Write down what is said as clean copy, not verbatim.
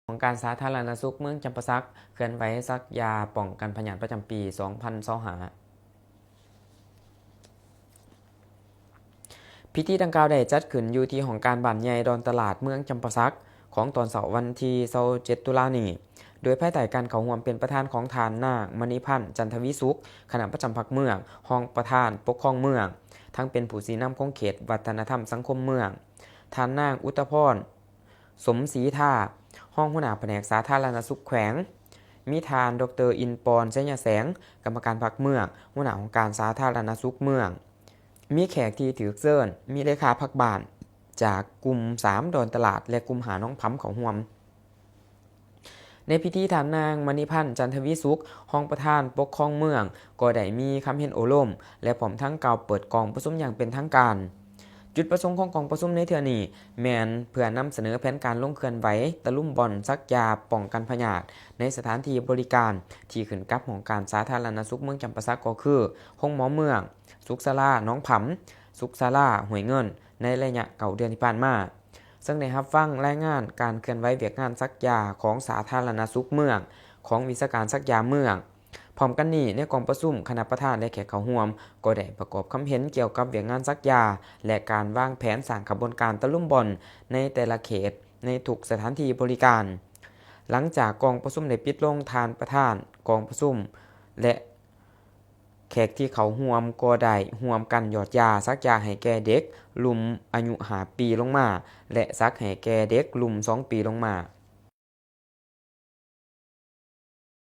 ของการสาธารณสุขเมืองจำปาสักเคลื่อนไหวซักยาป้องกันพยาธิประจำปี 2025 พิธีดังกล่าวได้จัดขึ้นอยู่ที่ห้องการบ้านใหญ่ดอนตลาดเมืองจำปาสักของตอนเสาร์วันที่27ตุลาคมนี้โดยภายใต้การเข้าร่วมเป็นประธานของทานนางมณีพันธ์จันทวิสุขคณะประจำพรรคเมืองห้องประธานปกครองเมืองทั้งเป็นผู้สีนำของเขตวัฒนธรรมสังคมเมืองทานนางอุตพรสมศรีท่าห้องหัวหน้าแผนกสาธารณสุขแขวงมีทานดรอินปอนเสยแสงกรรมการพรรคเมืองหัวหน้าของการสาธารณสุขเมืองมีแขกที่ถือเซิ่นมีเลขาพรรคบ้านจากกลุ่ม3ดอนตลาดและกลุ่มหาน้องพัมของห่วมในพิธีทานนางมณีพันธ์จันทวิสุขห้องประธานปกครองเมืองก็ได้มีคำเห็นโอโลมและพร้อมทั้งกล่าวเปิดกองประชุมอย่างเป็นทางการจุดประสงค์ของกองประชุมในเทื่อนี้แม่นเพื่อนำเสนอแผนการลงเคลื่อนไหวตะลุ่มบ่อนซักยาป้องกันพยาธิในสถานที่บริการที่ขึ้นกับของการสาธารณสุขเมืองจำปาสักก็คือห้องหมอเมืองสุขศาลาน้องผำสุขศาลาห้วยเงินในระยะ9เดือนที่ผ่านมาซึ่งได้รับฟังรายงานการเคลื่อนไหวเวียกงานซักยาของสาธารณสุขเมืองของวิศการซักยาเมืองพร้อมกันนี้ในกองประชุมคณะประธานและแขกเข้าร่วมก็ได้ประกอบคำเห็นเกี่ยวกับเวียกงานซักยาและการวางแผนสร้างขบวนการตะลุ่มบ่อนในแต่ละเขตในทุกสถานที่บริการหลังจากกองประชุมได้ปิดลงทานประธานกองประชุมและแขกที่เขาร่วมก็ได้ร่วมกันหยอดยาซักยาให้แก่เด็กลุ่มอายุ5 ปีลงมาและซักให้แก่เด็กลุ่ม2 ปีลงมา